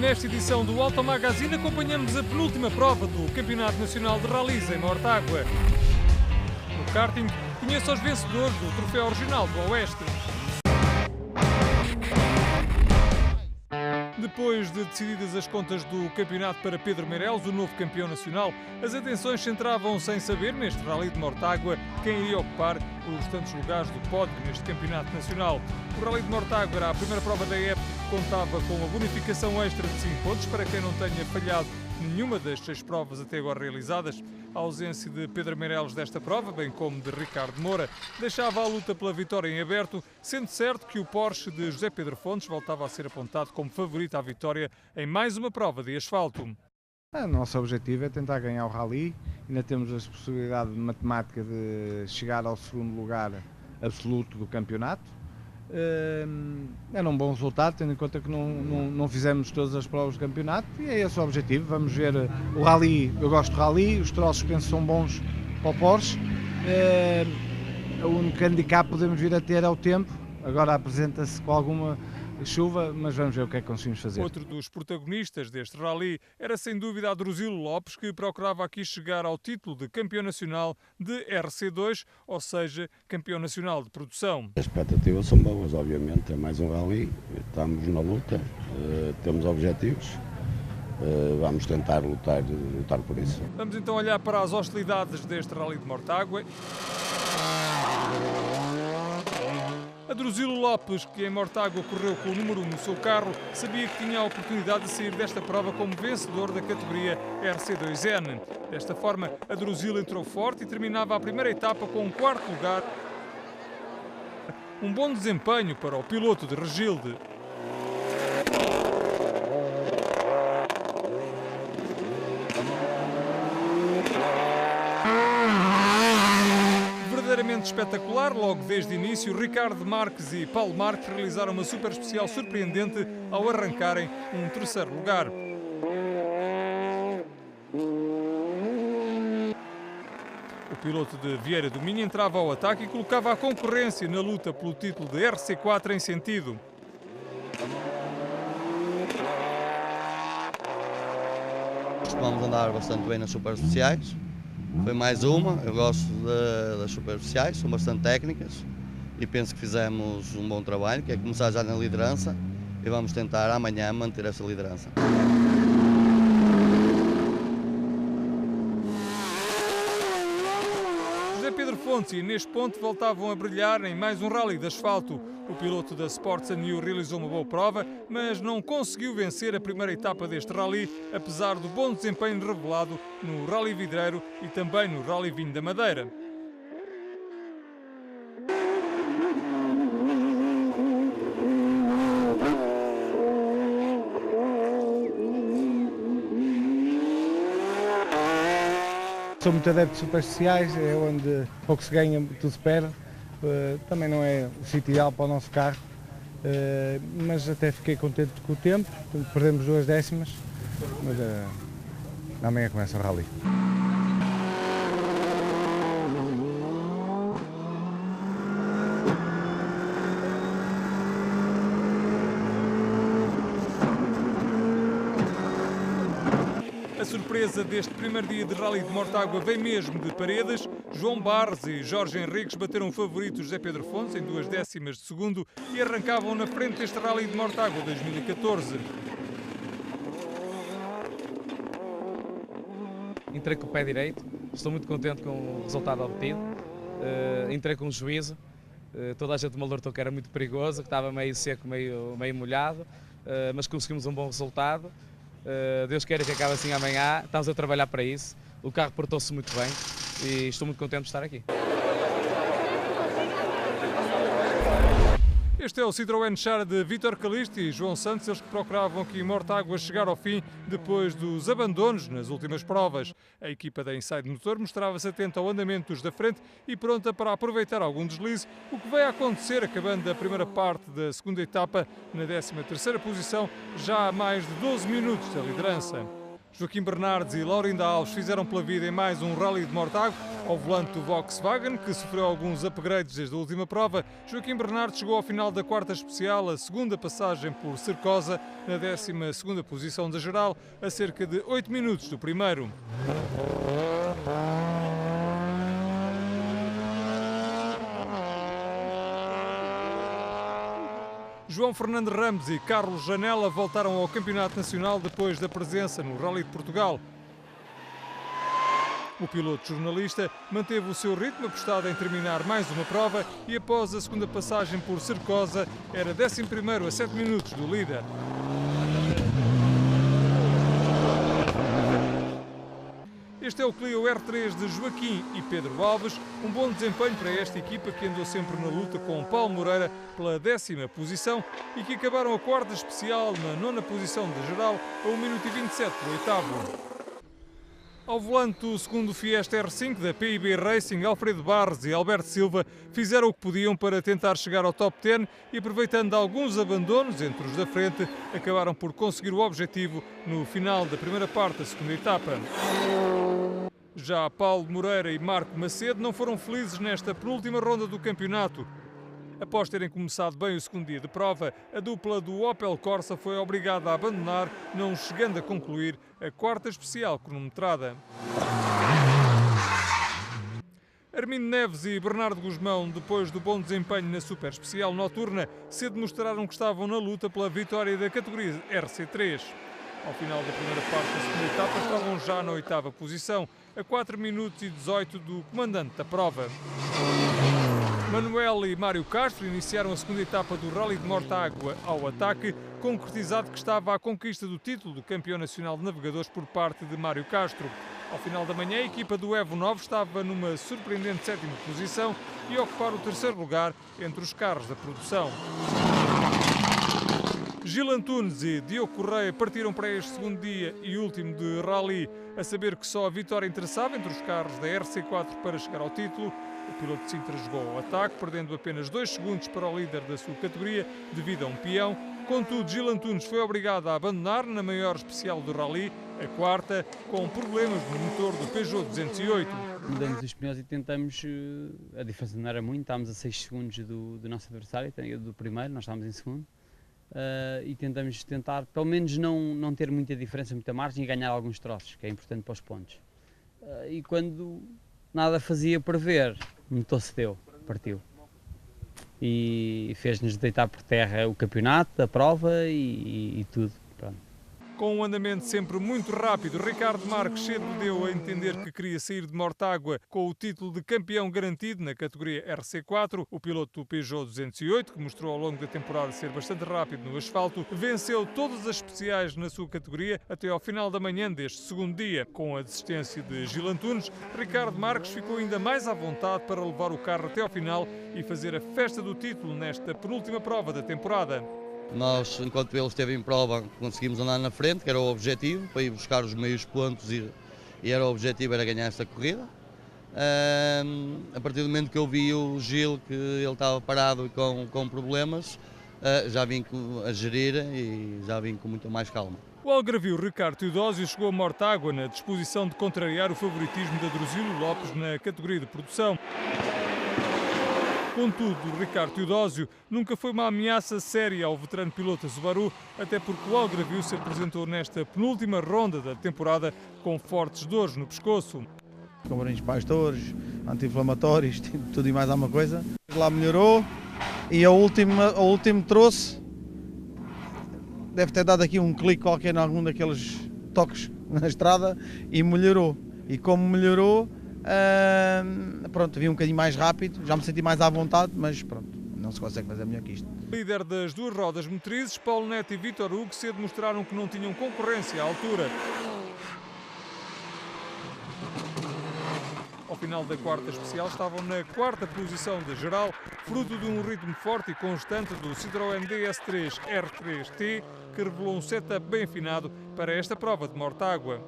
Nesta edição do Auto Magazine acompanhamos a penúltima prova do Campeonato Nacional de Rallys em Mortágua. No karting, conheça os vencedores do Troféu Regional do Oeste. Depois de decididas as contas do campeonato para Pedro Meireles, o novo campeão nacional, as atenções centravam-se em saber, neste Rally de Mortágua, quem iria ocupar os tantos lugares do pódio neste campeonato nacional. O Rally de Mortágua era a primeira prova da época que contava com uma bonificação extra de 5 pontos para quem não tenha falhado nenhuma das 6 provas até agora realizadas. A ausência de Pedro Meireles desta prova, bem como de Ricardo Moura, deixava a luta pela vitória em aberto, sendo certo que o Porsche de José Pedro Fontes voltava a ser apontado como favorito à vitória em mais uma prova de asfalto. O nosso objetivo é tentar ganhar o Rally. Ainda temos a possibilidade matemática de chegar ao segundo lugar absoluto do campeonato. Era um bom resultado, tendo em conta que não fizemos todas as provas do campeonato, e é esse o objetivo. Vamos ver o Rally. Eu gosto do Rally, os troços penso são bons para o Porsche. O único handicap que podemos vir a ter é o tempo. Agora apresenta-se com alguma chuva, mas vamos ver o que é que conseguimos fazer. Outro dos protagonistas deste Rally era sem dúvida Adruzilo Lopes, que procurava aqui chegar ao título de campeão nacional de RC2, ou seja, campeão nacional de produção. As expectativas são boas, obviamente, é mais um Rally, estamos na luta, temos objetivos, vamos tentar lutar por isso. Vamos então olhar para as hostilidades deste Rally de Mortágua. Adruzilo Lopes, que em Mortágua correu com o número 1 no seu carro, sabia que tinha a oportunidade de sair desta prova como vencedor da categoria RC2N. Desta forma, Adruzilo entrou forte e terminava a primeira etapa com um 4º lugar. Um bom desempenho para o piloto de Regilde. Verdadeiramente espetacular, logo desde o início, Ricardo Marques e Paulo Marques realizaram uma super especial surpreendente ao arrancarem um 3º lugar. O piloto de Vieira do Minho entrava ao ataque e colocava a concorrência na luta pelo título de RC4 em sentido. Vamos andar bastante bem nas super especiais. Foi mais uma, eu gosto das super especiais, são bastante técnicas e penso que fizemos um bom trabalho, que é começar já na liderança e vamos tentar amanhã manter essa liderança. José Pedro Fontes e Inês Ponte voltavam a brilhar em mais um Rally de asfalto. O piloto da Sports New realizou uma boa prova, mas não conseguiu vencer a primeira etapa deste Rally, apesar do bom desempenho revelado no Rally Vidreiro e também no Rally Vinho da Madeira. Sou muito adepto de super especiais, é onde pouco se ganha, tudo se perde. Também não é o sítio ideal para o nosso carro, mas até fiquei contente com o tempo, perdemos 2 décimas, mas amanhã começa o Rally. A surpresa deste primeiro dia de Rally de Mortágua vem mesmo de Paredes. João Barros e Jorge Henriques bateram o favorito José Pedro Fontes em 2 décimas de segundo e arrancavam na frente deste Rally de Mortágua 2014. Entrei com o pé direito, estou muito contente com o resultado obtido. Entrei com um juízo, toda a gente me alertou que era muito perigoso, que estava meio seco, meio molhado, mas conseguimos um bom resultado. Deus queira que acabe assim amanhã, estamos a trabalhar para isso. O carro portou-se muito bem e estou muito contente de estar aqui. Este é o Citroën Chara de Vítor Calixto e João Santos, eles que procuravam aqui em Mortágua chegar ao fim depois dos abandonos nas últimas provas. A equipa da Inside Motor mostrava-se atenta ao andamento dos da frente e pronta para aproveitar algum deslize, o que vai acontecer acabando a primeira parte da segunda etapa na 13ª posição, já a mais de 12 minutos da liderança. Joaquim Bernardes e Laurinda Alves fizeram pela vida em mais um Rally de Mortágua. Ao volante do Volkswagen, que sofreu alguns upgrades desde a última prova, Joaquim Bernardes chegou ao final da quarta especial, a segunda passagem por Cercosa, na 12ª posição da geral, a cerca de 8 minutos do primeiro. João Fernando Ramos e Carlos Janela voltaram ao Campeonato Nacional depois da presença no Rally de Portugal. O piloto jornalista manteve o seu ritmo, apostado em terminar mais uma prova e após a segunda passagem por Cercosa era 11º a 7 minutos do líder. Este é o Clio R3 de Joaquim e Pedro Alves, um bom desempenho para esta equipa que andou sempre na luta com Paulo Moreira pela 10ª posição e que acabaram a quarta especial na 9ª posição da geral a 1 minuto e 27 do oitavo. Ao volante do segundo Fiesta R5 da PIB Racing, Alfredo Barros e Alberto Silva fizeram o que podiam para tentar chegar ao top 10 e, aproveitando alguns abandonos entre os da frente, acabaram por conseguir o objetivo no final da primeira parte da segunda etapa. Já Paulo Moreira e Marco Macedo não foram felizes nesta penúltima ronda do campeonato. Após terem começado bem o segundo dia de prova, a dupla do Opel Corsa foi obrigada a abandonar, não chegando a concluir a quarta especial cronometrada. Armindo Neves e Bernardo Guzmão, depois do bom desempenho na super especial noturna, cedo mostraram que estavam na luta pela vitória da categoria RC3. Ao final da primeira parte da segunda etapa estavam já na 8ª posição, a 4 minutos e 18 do comandante da prova. Manuel e Mário Castro iniciaram a segunda etapa do Rally de Mortágua ao ataque, concretizado que estava à conquista do título do campeão nacional de navegadores por parte de Mário Castro. Ao final da manhã, a equipa do Evo 9 estava numa surpreendente 7ª posição e a ocupar o 3º lugar entre os carros da produção. Gil Antunes e Diogo Correia partiram para este segundo dia e último de Rally, a saber que só a vitória interessava entre os carros da RC4 para chegar ao título. O piloto de Sintra jogou ao ataque, perdendo apenas 2 segundos para o líder da sua categoria, devido a um peão. Contudo, Gil Antunes foi obrigado a abandonar na maior especial do Rally, a quarta, com problemas no motor do Peugeot 208. Mudamos os pneus e tentamos, a diferença não era muito, estávamos a 6 segundos do nosso adversário, do primeiro, nós estávamos em segundo. E tentamos pelo menos não ter muita diferença, muita margem e ganhar alguns troços, que é importante para os pontos. E quando nada fazia prever, o motor cedeu, partiu. E fez-nos deitar por terra o campeonato, a prova e tudo. Pronto. Com um andamento sempre muito rápido, Ricardo Marques cedo deu a entender que queria sair de Mortágua com o título de campeão garantido na categoria RC4. O piloto do Peugeot 208, que mostrou ao longo da temporada ser bastante rápido no asfalto, venceu todas as especiais na sua categoria até ao final da manhã deste segundo dia. Com a desistência de Gil Antunes, Ricardo Marques ficou ainda mais à vontade para levar o carro até ao final e fazer a festa do título nesta penúltima prova da temporada. Nós, enquanto ele esteve em prova, conseguimos andar na frente, que era o objetivo, para ir buscar os meios pontos e era o objetivo, era ganhar esta corrida. A partir do momento que eu vi o Gil, que ele estava parado e com problemas, já vim a gerir e já vim com muito mais calma. O algarvio Ricardo Teodósio chegou a Mortágua na disposição de contrariar o favoritismo de Drusílio Lopes na categoria de produção. Contudo, Ricardo Teodósio nunca foi uma ameaça séria ao veterano piloto Subaru, até porque o algarvio se apresentou nesta penúltima ronda da temporada com fortes dores no pescoço. Camarinhos pastores, anti-inflamatórios, tudo e mais alguma coisa. Lá melhorou e o último troço deve ter dado aqui um clique qualquer em algum daqueles toques na estrada e melhorou. E como melhorou, pronto, vi um bocadinho mais rápido, já me senti mais à vontade, mas pronto, não se consegue fazer melhor que isto. Líder das duas rodas motrizes, Paulo Neto e Vítor Hugo cedo mostraram que não tinham concorrência à altura. Ao final da quarta especial estavam na quarta posição da geral, fruto de um ritmo forte e constante do Citroën DS3 R3T, que revelou um setup bem afinado para esta prova de Mortágua.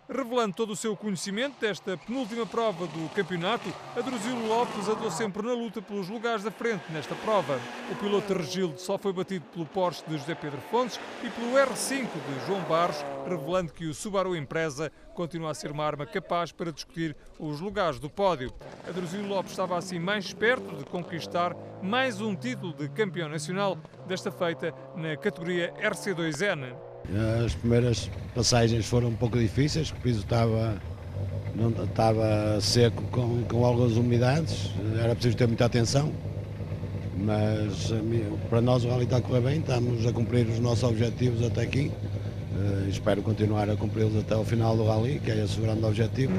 Revelando todo o seu conhecimento desta penúltima prova do campeonato, Adruzilo Lopes andou sempre na luta pelos lugares da frente nesta prova. O piloto de Regilde só foi batido pelo Porsche de José Pedro Fontes e pelo R5 de João Barros, revelando que o Subaru Impreza continua a ser uma arma capaz para discutir os lugares do pódio. Adruzilo Lopes estava assim mais perto de conquistar mais um título de campeão nacional, desta feita na categoria RC2N. As primeiras passagens foram um pouco difíceis, o piso estava seco com algumas umidades, era preciso ter muita atenção, mas para nós o rally está a correr bem, estamos a cumprir os nossos objetivos até aqui, espero continuar a cumpri-los até ao final do rally, que é esse o grande objetivo.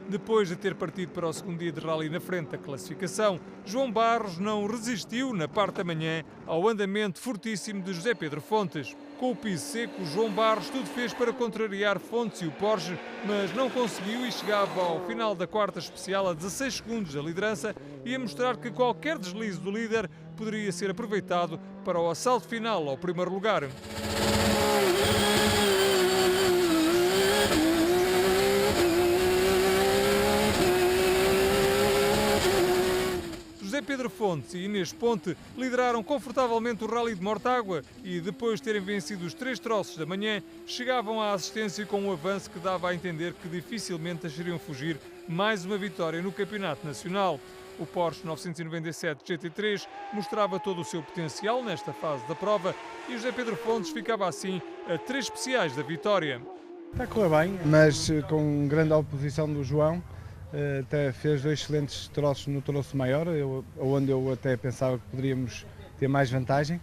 Depois de ter partido para o segundo dia de rally na frente da classificação, João Barros não resistiu na parte da manhã ao andamento fortíssimo de José Pedro Fontes. Com o piso seco, João Barros tudo fez para contrariar Fontes e o Porsche, mas não conseguiu e chegava ao final da quarta especial a 16 segundos da liderança e a mostrar que qualquer deslize do líder poderia ser aproveitado para o assalto final ao primeiro lugar. Pedro Fontes e Inês Ponte lideraram confortavelmente o Rally de Mortágua e, depois de terem vencido os 3 troços da manhã, chegavam à assistência com um avanço que dava a entender que dificilmente deixariam fugir mais uma vitória no Campeonato Nacional. O Porsche 997 GT3 mostrava todo o seu potencial nesta fase da prova e José Pedro Fontes ficava assim a 3 especiais da vitória. Está a correr bem, mas com grande oposição do João. Até fez 2 excelentes troços no troço maior, onde eu até pensava que poderíamos ter mais vantagem,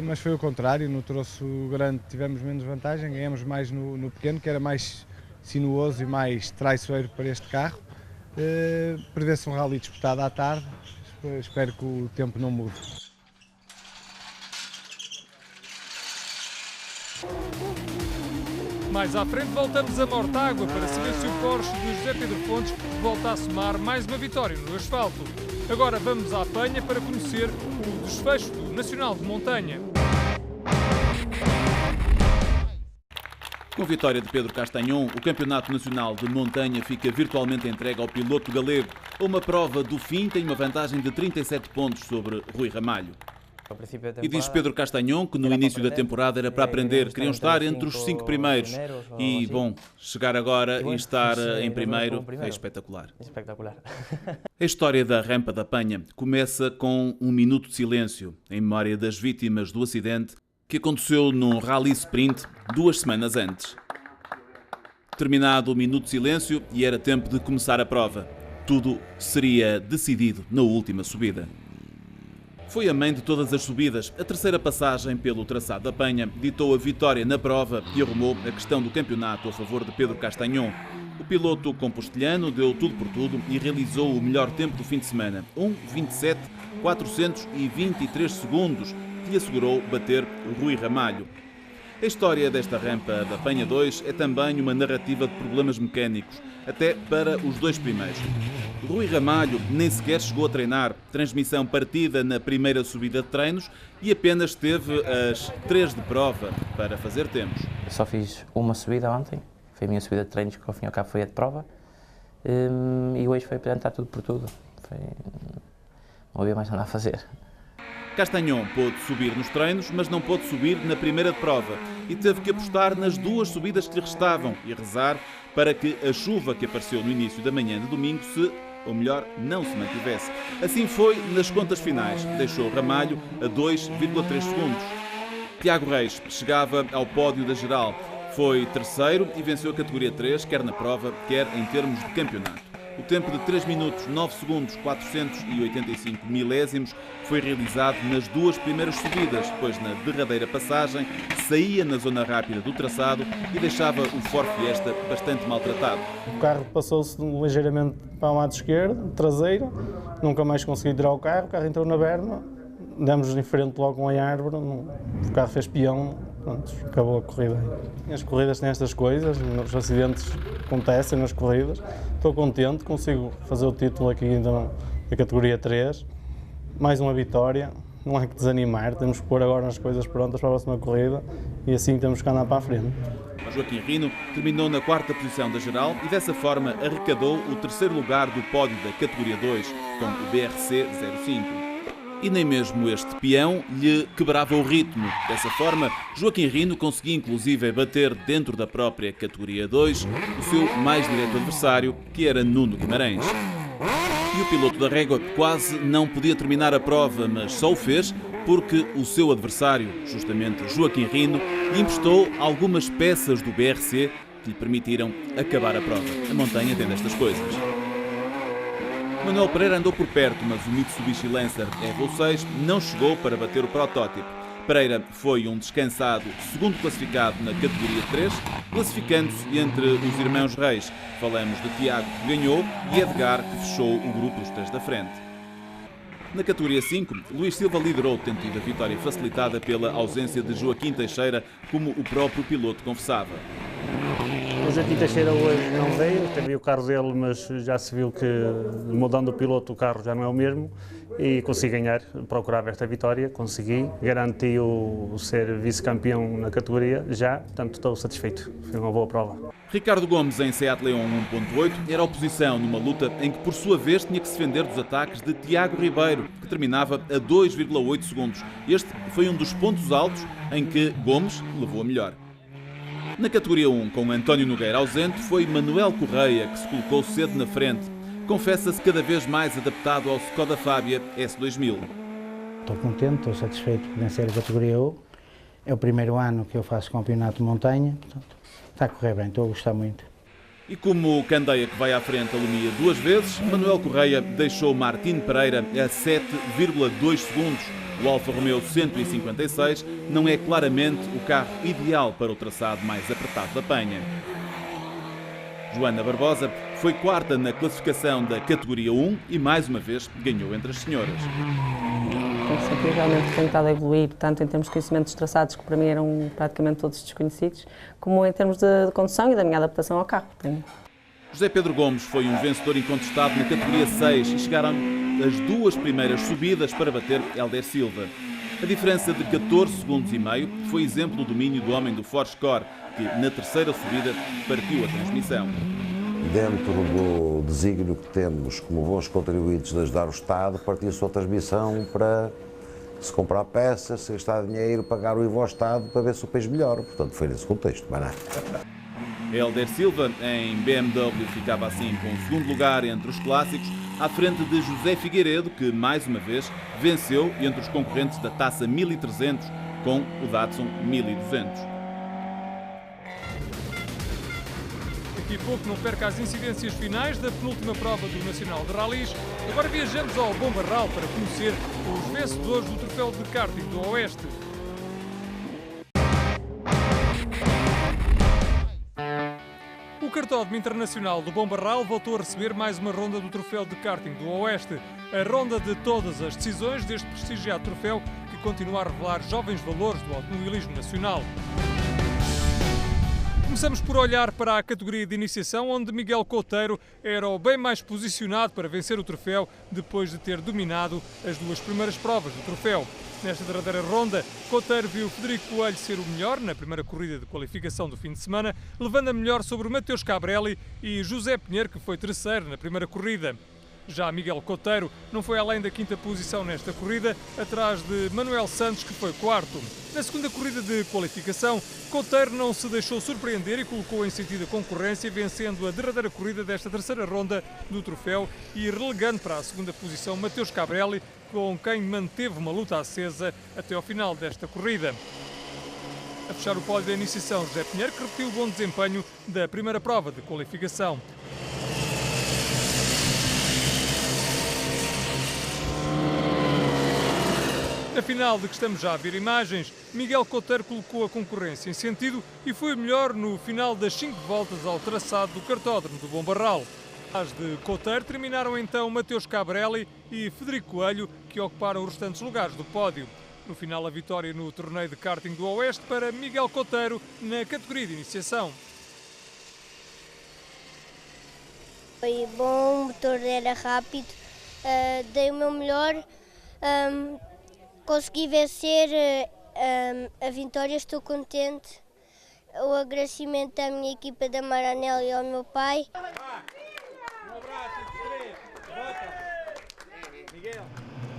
mas foi o contrário, no troço grande tivemos menos vantagem, ganhamos mais no pequeno, que era mais sinuoso e mais traiçoeiro para este carro. Prevê-se um rally disputado à tarde, espero que o tempo não mude. Mais à frente voltamos a Mortágua para saber se o Porsche de José Pedro Fontes volta a somar mais uma vitória no asfalto. Agora vamos à Penha para conhecer o desfecho do Nacional de Montanha. Com a vitória de Pedro Castanhon, o Campeonato Nacional de Montanha fica virtualmente entregue ao piloto galego. Uma prova do fim tem uma vantagem de 37 pontos sobre Rui Ramalho. E diz Pedro Castanhon que no início da temporada era para aprender, queriam estar entre os 5 primeiros. E, bom, chegar agora e estar em primeiro é espetacular. A história da Rampa da Penha começa com um minuto de silêncio em memória das vítimas do acidente que aconteceu num rally sprint 2 semanas antes. Terminado o minuto de silêncio e era tempo de começar a prova. Tudo seria decidido na última subida. Foi a mãe de todas as subidas. A terceira passagem pelo traçado da Penha ditou a vitória na prova e arrumou a questão do campeonato a favor de Pedro Castanhon. O piloto compostelhano deu tudo por tudo e realizou o melhor tempo do fim de semana, 1:27.423 segundos, que lhe assegurou bater o Rui Ramalho. A história desta Rampa da Penha 2 é também uma narrativa de problemas mecânicos, até para os 2 primeiros. Rui Ramalho nem sequer chegou a treinar, transmissão partida na primeira subida de treinos e apenas teve as 3 de prova para fazer tempos. Eu só fiz uma subida ontem, foi a minha subida de treinos que ao fim e ao cabo foi a de prova e hoje foi apresentar tudo por tudo, não havia mais nada a fazer. Castanhon pôde subir nos treinos, mas não pôde subir na primeira de prova e teve que apostar nas 2 subidas que lhe restavam e rezar para que a chuva que apareceu no início da manhã de domingo ou melhor, não se mantivesse. Assim foi nas contas finais, deixou Ramalho a 2,3 segundos. Tiago Reis chegava ao pódio da geral, foi terceiro e venceu a categoria 3, quer na prova, quer em termos de campeonato. O tempo de 3 minutos, 9 segundos, 485 milésimos foi realizado nas 2 primeiras subidas, pois na derradeira passagem saía na zona rápida do traçado e deixava o Ford Fiesta bastante maltratado. O carro passou-se ligeiramente para o lado esquerdo, traseiro, nunca mais consegui tirar o carro entrou na berma, demos em frente logo com a árvore, o carro fez peão, pronto, acabou a corrida. As corridas têm estas coisas, os acidentes acontecem nas corridas. Estou contente, consigo fazer o título aqui da categoria 3, mais uma vitória, não há que desanimar, temos que pôr agora as coisas prontas para a próxima corrida e assim temos que andar para a frente. Joaquim Rino terminou na 4ª posição da geral e dessa forma arrecadou o 3º lugar do pódio da categoria 2 com o BRC 05. E nem mesmo este peão lhe quebrava o ritmo. Dessa forma, Joaquim Rino conseguia inclusive bater dentro da própria categoria 2 o seu mais direto adversário, que era Nuno Guimarães. E o piloto da régua quase não podia terminar a prova, mas só o fez porque o seu adversário, justamente Joaquim Rino, lhe emprestou algumas peças do BRC que lhe permitiram acabar a prova. A montanha tem destas coisas. Manuel Pereira andou por perto, mas o Mitsubishi Lancer Evo 6 não chegou para bater o protótipo. Pereira foi um descansado segundo classificado na categoria 3, classificando-se entre os irmãos Reis. Falamos de Tiago, que ganhou, e Edgar, que fechou o grupo dos 3 da frente. Na categoria 5, Luís Silva liderou, tendo tido a vitória facilitada pela ausência de Joaquim Teixeira, como o próprio piloto confessava. O Joaquim Teixeira hoje não veio, teve o carro dele, mas já se viu que, mudando o piloto, o carro já não é o mesmo e consegui ganhar, procurar esta vitória, consegui, garanti o ser vice-campeão na categoria já, portanto estou satisfeito, foi uma boa prova. Ricardo Gomes, em Seat Leon 1.8, era oposição numa luta em que, por sua vez, tinha que se defender dos ataques de Tiago Ribeiro, que terminava a 2,8 segundos. Este foi um dos pontos altos em que Gomes levou a melhor. Na categoria 1, com António Nogueira ausente, foi Manuel Correia que se colocou cedo na frente. Confessa-se cada vez mais adaptado ao Skoda Fabia S2000. Estou contente, estou satisfeito por vencer a categoria 1. É o primeiro ano que eu faço campeonato de montanha, portanto, está a correr bem, estou a gostar muito. E como o Candeia, que vai à frente, alumia 2 vezes, Manuel Correia deixou Martín Pereira a 7,2 segundos. O Alfa Romeo 156 não é claramente o carro ideal para o traçado mais apertado da Penha. Joana Barbosa foi 4ª na classificação da categoria 1 e mais uma vez ganhou entre as senhoras. Sempre realmente tentado evoluir, tanto em termos de conhecimento dos traçados, que para mim eram praticamente todos desconhecidos, como em termos de condução e da minha adaptação ao carro. José Pedro Gomes foi um vencedor incontestado na categoria 6 e chegaram as 2 primeiras subidas para bater Helder Silva. A diferença de 14 segundos e meio foi exemplo do domínio do homem do Forscore, que na 3ª subida partiu a transmissão. Dentro do desígnio que temos como bons contribuintes de ajudar o Estado, partiu-se a transmissão para se comprar peças, se gastar dinheiro, pagar o IVA ao Estado para ver se o país melhora. Portanto, foi nesse contexto, mas nada. Helder Silva, em BMW, ficava assim com o 2º lugar entre os clássicos, à frente de José Figueiredo, que mais uma vez venceu entre os concorrentes da Taça 1300 com o Datsun 1200. Daqui a pouco não perca as incidências finais da penúltima prova do Nacional de Rallys. Agora viajamos ao Bom Barral para conhecer os vencedores do troféu de karting do Oeste. O Cartódromo Internacional do Bom Barral voltou a receber mais uma ronda do troféu de karting do Oeste. A ronda de todas as decisões deste prestigiado troféu que continua a revelar jovens valores do automobilismo nacional. Começamos por olhar para a categoria de iniciação, onde Miguel Couteiro era o bem mais posicionado para vencer o troféu depois de ter dominado as 2 primeiras provas do troféu. Nesta derradeira ronda, Couteiro viu Frederico Coelho ser o melhor na primeira corrida de qualificação do fim de semana, levando a melhor sobre Mateus Cabrelli e José Pinheiro, que foi 3º na primeira corrida. Já Miguel Couteiro não foi além da 5ª posição nesta corrida, atrás de Manuel Santos, que foi 4º. Na segunda corrida de qualificação, Couteiro não se deixou surpreender e colocou em sentido a concorrência, vencendo a derradeira corrida desta 3ª ronda do troféu e relegando para a 2ª posição Mateus Cabrelli, com quem manteve uma luta acesa até ao final desta corrida. A fechar o pódio da iniciação, José Pinheiro, que repetiu o bom desempenho da primeira prova de qualificação. Na final de que estamos já a ver imagens, Miguel Couteiro colocou a concorrência em sentido e foi melhor no final das 5 voltas ao traçado do Cartódromo do Bom Barral. As de Couteiro terminaram então Mateus Cabrelli e Frederico Coelho, que ocuparam os restantes lugares do pódio. No final, a vitória no torneio de karting do Oeste para Miguel Couteiro na categoria de iniciação. Foi bom, o motor era rápido, dei o meu melhor. Consegui vencer a vitória, estou contente. O agradecimento à minha equipa da Maranel e ao meu pai.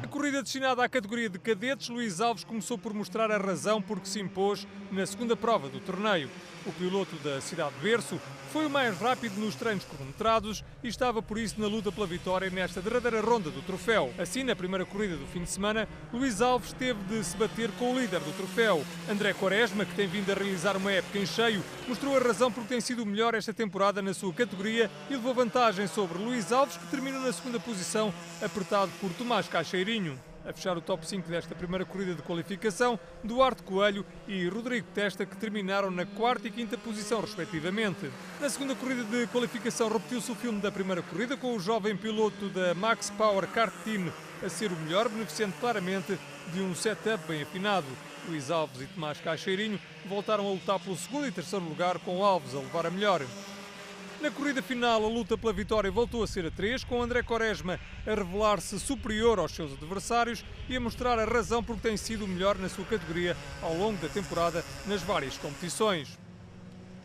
A corrida destinada à categoria de cadetes, Luís Alves começou por mostrar a razão porque se impôs na segunda prova do torneio. O piloto da cidade de berço foi o mais rápido nos treinos cronometrados e estava por isso na luta pela vitória nesta derradeira ronda do troféu. Assim, na primeira corrida do fim de semana, Luís Alves teve de se bater com o líder do troféu. André Quaresma, que tem vindo a realizar uma época em cheio, mostrou a razão porque tem sido o melhor esta temporada na sua categoria e levou vantagem sobre Luís Alves, que terminou na segunda posição, apertado por Tomás Caixeirinho. A fechar o top 5 desta primeira corrida de qualificação, Duarte Coelho e Rodrigo Testa, que terminaram na 4ª e 5ª posição, respectivamente. Na segunda corrida de qualificação, repetiu-se o filme da primeira corrida, com o jovem piloto da Max Power Kart Team a ser o melhor, beneficiando claramente de um setup bem afinado. Luís Alves e Tomás Caixeirinho voltaram a lutar pelo segundo e terceiro lugar, com Alves a levar a melhor. Na corrida final, a luta pela vitória voltou a ser a 3, com André Quaresma a revelar-se superior aos seus adversários e a mostrar a razão porque tem sido o melhor na sua categoria ao longo da temporada nas várias competições.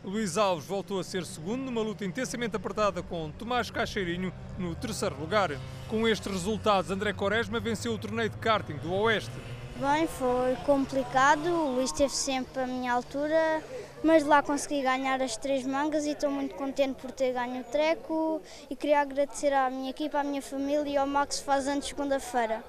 Luís Alves voltou a ser segundo numa luta intensamente apertada com Tomás Caixeirinho no terceiro lugar. Com estes resultados, André Quaresma venceu o torneio de karting do Oeste. Bem, foi complicado, o Luís esteve sempre à minha altura, mas lá consegui ganhar as 3 mangas e estou muito contente por ter ganho o treco e queria agradecer à minha equipa, à minha família e ao Max que faz anos segunda-feira.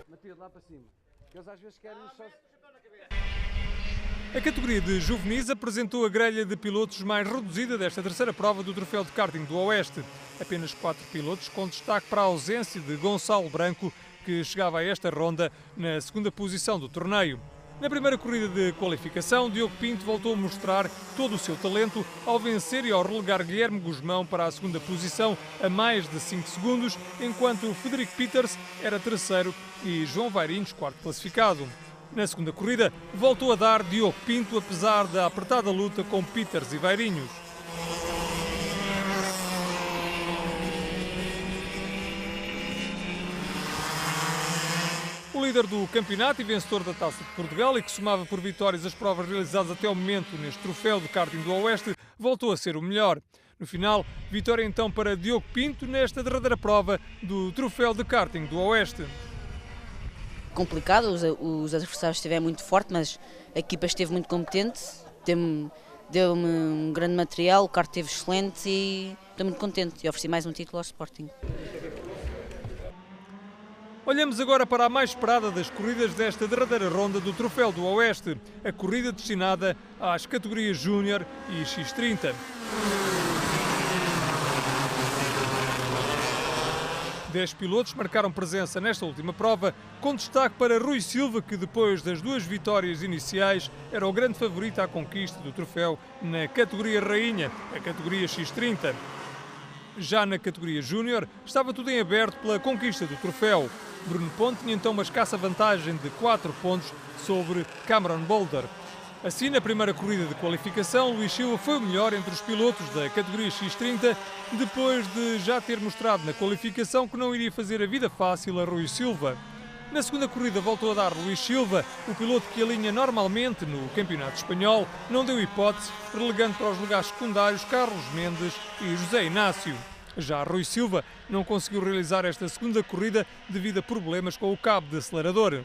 A categoria de juvenis apresentou a grelha de pilotos mais reduzida desta terceira prova do Troféu de Karting do Oeste. Apenas 4 pilotos, com destaque para a ausência de Gonçalo Branco, que chegava a esta ronda na segunda posição do torneio. Na primeira corrida de qualificação, Diogo Pinto voltou a mostrar todo o seu talento ao vencer e ao relegar Guilherme Guzmão para a segunda posição a mais de 5 segundos, enquanto Frederico Peters era terceiro e João Vairinhos quarto classificado. Na segunda corrida, voltou a dar Diogo Pinto, apesar da apertada luta com Peters e Vairinhos. O líder do campeonato e vencedor da Taça de Portugal e que somava por vitórias as provas realizadas até ao momento neste troféu de karting do Oeste, voltou a ser o melhor. No final, vitória então para Diogo Pinto nesta derradeira prova do troféu de karting do Oeste. Complicado, os adversários estiveram muito fortes, mas a equipa esteve muito competente, deu-me um grande material, o kart esteve excelente e estou muito contente e ofereci mais um título ao Sporting. Olhamos agora para a mais esperada das corridas desta derradeira ronda do Troféu do Oeste, a corrida destinada às categorias Júnior e X30. 10 pilotos marcaram presença nesta última prova, com destaque para Rui Silva, que depois das 2 vitórias iniciais era o grande favorito à conquista do troféu na categoria Rainha, a categoria X30. Já na categoria Júnior, estava tudo em aberto pela conquista do troféu. Bruno Ponte tinha então uma escassa vantagem de 4 pontos sobre Cameron Boulder. Assim, na primeira corrida de qualificação, Luís Silva foi o melhor entre os pilotos da categoria X30, depois de já ter mostrado na qualificação que não iria fazer a vida fácil a Rui Silva. Na segunda corrida voltou a dar Luís Silva, o piloto que alinha normalmente no Campeonato Espanhol, não deu hipótese, relegando para os lugares secundários Carlos Mendes e José Inácio. Já Rui Silva não conseguiu realizar esta segunda corrida devido a problemas com o cabo de acelerador.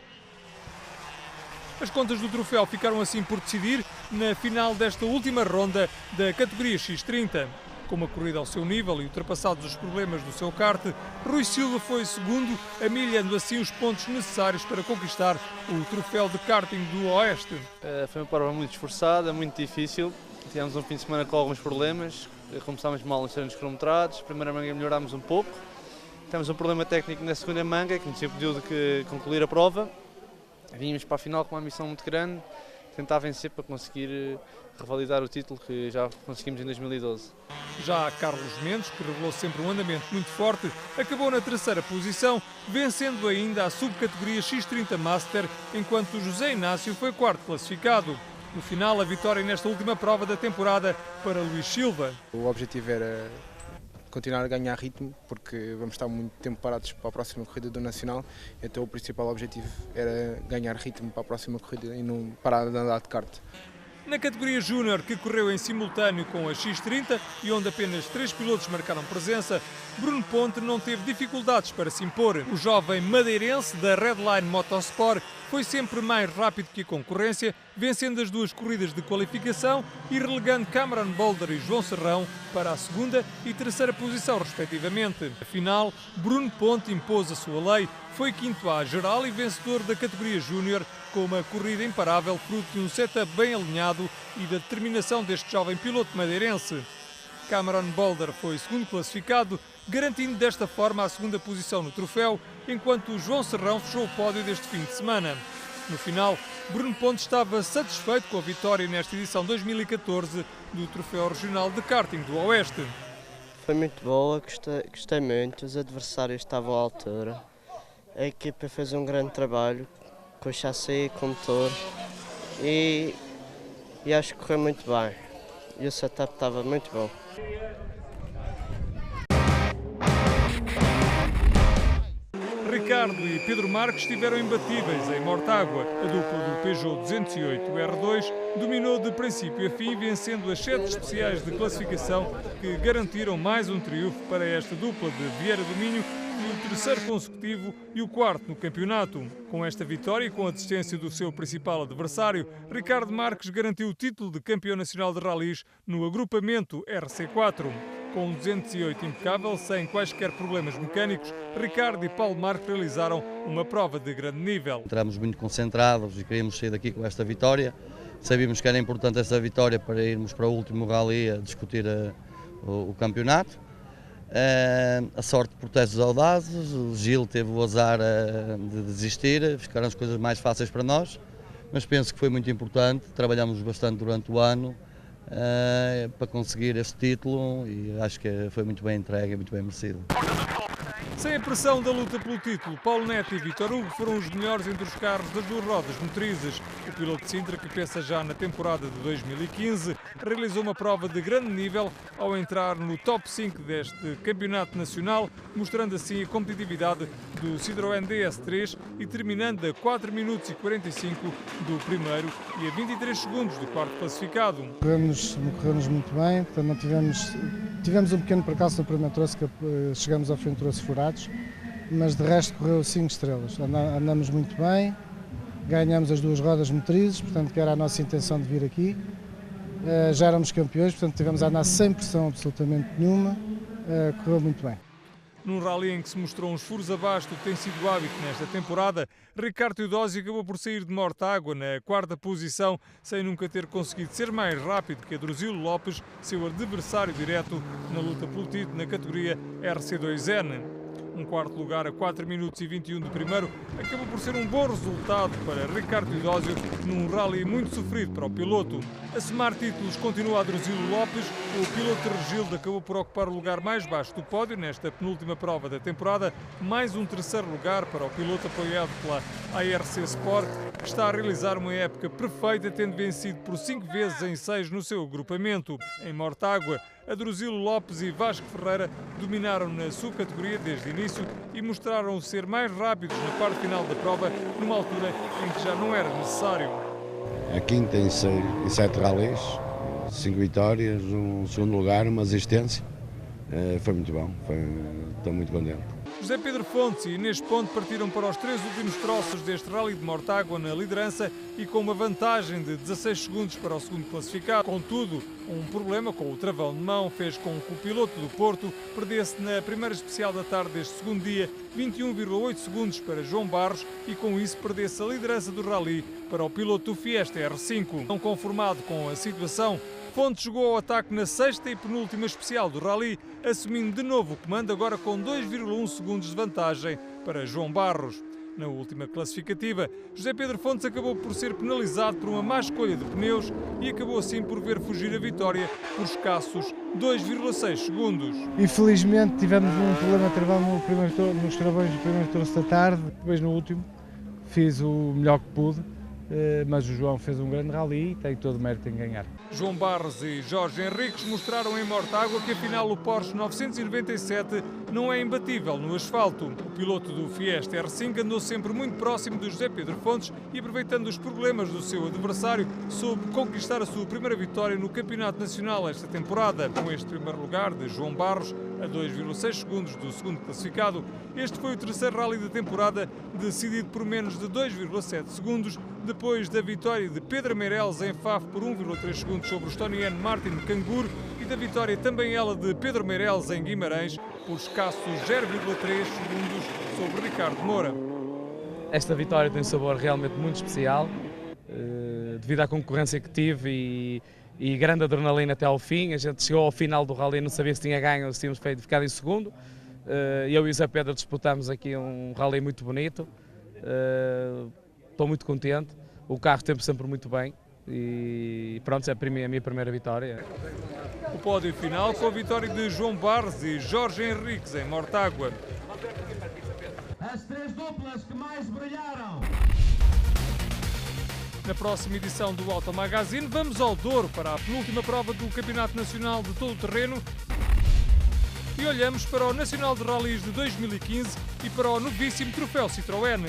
As contas do troféu ficaram assim por decidir na final desta última ronda da categoria X30. Com uma corrida ao seu nível e ultrapassados os problemas do seu kart, Rui Silva foi segundo, amilhando assim os pontos necessários para conquistar o troféu de karting do Oeste. Foi uma prova muito esforçada, muito difícil. Tivemos um fim de semana com alguns problemas. Começámos mal nos treinos cronometrados, primeira manga melhorámos um pouco. Tivemos um problema técnico na segunda manga, que nos impediu de concluir a prova. Vínhamos para a final com uma missão muito grande, tentar vencer para conseguir revalidar o título que já conseguimos em 2012. Já Carlos Mendes, que revelou sempre um andamento muito forte, acabou na terceira posição, vencendo ainda a subcategoria X30 Master, enquanto José Inácio foi quarto classificado. No final, a vitória nesta última prova da temporada para Luís Silva. O objetivo era continuar a ganhar ritmo, porque vamos estar muito tempo parados para a próxima corrida do Nacional, então o principal objetivo era ganhar ritmo para a próxima corrida e não parar de andar de kart. Na categoria Júnior, que correu em simultâneo com a X30 e onde apenas 3 pilotos marcaram presença, Bruno Ponte não teve dificuldades para se impor. O jovem madeirense da Redline Motorsport foi sempre mais rápido que a concorrência, vencendo as 2 corridas de qualificação e relegando Cameron Boulder e João Serrão para a segunda e terceira posição, respectivamente. Afinal, Bruno Ponte impôs a sua lei, foi quinto à geral e vencedor da categoria Júnior, com uma corrida imparável, fruto de um setup bem alinhado e da determinação deste jovem piloto madeirense. Cameron Boulder foi segundo classificado, garantindo desta forma a segunda posição no troféu, enquanto o João Serrão fechou o pódio deste fim de semana. No final, Bruno Ponte estava satisfeito com a vitória nesta edição 2014 do Troféu Regional de Karting do Oeste. Foi muito boa, gostei muito, os adversários estavam à altura. A equipa fez um grande trabalho com o chassi, com o motor e acho que correu muito bem. E o setup estava muito bom. Ricardo e Pedro Marques estiveram imbatíveis em Mortágua. A dupla do Peugeot 208 R2 dominou de princípio a fim, vencendo as 7 especiais de classificação que garantiram mais um triunfo para esta dupla de Vieira do Minho, o terceiro consecutivo e o quarto no campeonato. Com esta vitória e com a desistência do seu principal adversário, Ricardo Marques garantiu o título de campeão nacional de rallies no agrupamento RC4. Com um 208 impecável, sem quaisquer problemas mecânicos, Ricardo e Paulo Marques realizaram uma prova de grande nível. Entramos muito concentrados e queríamos sair daqui com esta vitória. Sabíamos que era importante esta vitória para irmos para o último rally a discutir o campeonato. A sorte protege os audazes, o Gil teve o azar de desistir, ficaram as coisas mais fáceis para nós, mas penso que foi muito importante, trabalhamos bastante durante o ano para conseguir este título e acho que foi muito bem entregue e muito bem merecido. Sem a pressão da luta pelo título, Paulo Neto e Vítor Hugo foram os melhores entre os carros das 2 rodas motrizes. O piloto de Sintra, que pensa já na temporada de 2015, realizou uma prova de grande nível ao entrar no top 5 deste campeonato nacional, mostrando assim a competitividade do Citroën DS3 e terminando a 4 minutos e 45 do primeiro e a 23 segundos do quarto classificado. Corremos muito bem, portanto, não tivemos um pequeno percalço no primeiro troço, que chegamos ao fim do troço furados, mas de resto correu 5 estrelas. Andamos muito bem, ganhamos as 2 rodas motrizes, portanto que era a nossa intenção de vir aqui. Já éramos campeões, portanto tivemos a andar sem pressão absolutamente nenhuma, correu muito bem. Num rally em que se mostrou uns furos abaixo do que tem sido hábito nesta temporada, Ricardo Teodósio acabou por sair de Mortágua na 4ª posição, sem nunca ter conseguido ser mais rápido que Drusilo Lopes, seu adversário direto na luta pelo título na categoria RC2N. Um quarto lugar a 4 minutos e 21 do primeiro acabou por ser um bom resultado para Ricardo Teodósio num rally muito sofrido para o piloto. A somar títulos continua a Drusilo Lopes, o piloto de Regilde acabou por ocupar o lugar mais baixo do pódio nesta penúltima prova da temporada, mais um terceiro lugar para o piloto apoiado pela ARC Sport, que está a realizar uma época perfeita, tendo vencido por 5 vezes em 6 no seu agrupamento. Em Mortágua, Drusilo Lopes e Vasco Ferreira dominaram na sua categoria desde o início e mostraram ser mais rápidos na parte final da prova, numa altura em que já não era necessário. A quinta em 7 rallies, 5 vitórias, um segundo lugar, uma assistência. Foi muito bom, estou muito contente. José Pedro Fontes e Inês Ponte partiram para os 3 últimos troços deste rally de Mortágua na liderança e com uma vantagem de 16 segundos para o segundo classificado. Contudo, um problema com o travão de mão fez com que o piloto do Porto perdesse na primeira especial da tarde deste segundo dia 21,8 segundos para João Barros e com isso perdesse a liderança do rally para o piloto do Fiesta R5. Não conformado com a situação, Fontes jogou ao ataque na 6ª e penúltima especial do rally, assumindo de novo o comando, agora com 2,1 segundos de vantagem para João Barros. Na última classificativa, José Pedro Fontes acabou por ser penalizado por uma má escolha de pneus e acabou assim por ver fugir a vitória por escassos 2,6 segundos. Infelizmente tivemos um problema de travão nos travões do primeiro troço da tarde, depois no último fiz o melhor que pude mas o João fez um grande rally e tem todo o mérito em ganhar. João Barros e Jorge Henriques mostraram em Mortágua que afinal o Porsche 997 não é imbatível no asfalto. O piloto do Fiesta R5 andou sempre muito próximo de José Pedro Fontes e, aproveitando os problemas do seu adversário, soube conquistar a sua primeira vitória no Campeonato Nacional esta temporada. Com este primeiro lugar de João Barros, a 2,6 segundos do segundo classificado, este foi o terceiro rally da temporada, decidido por menos de 2,7 segundos, depois da vitória de Pedro Meireles em Faf por 1,3 segundos sobre o estoniano Martin Cangur e da vitória também ela de Pedro Meireles em Guimarães por escassos 0,3 segundos sobre Ricardo Moura. Esta vitória tem um sabor realmente muito especial, devido à concorrência que tive e grande adrenalina até ao fim. A gente chegou ao final do rally, não sabia se tinha ganho ou se tínhamos ficado em segundo. Eu e o Zé Pedro disputamos aqui um rally muito bonito. Estou muito contente, o carro esteve sempre muito bem e pronto, é a minha primeira vitória. O pódio final com a vitória de João Barros e Jorge Henriques em Mortágua. As três duplas que mais brilharam. Na próxima edição do Auto Magazine vamos ao Douro para a penúltima prova do Campeonato Nacional de Todo o Terreno e olhamos para o Nacional de Rallys de 2015 e para o novíssimo Troféu Citroën.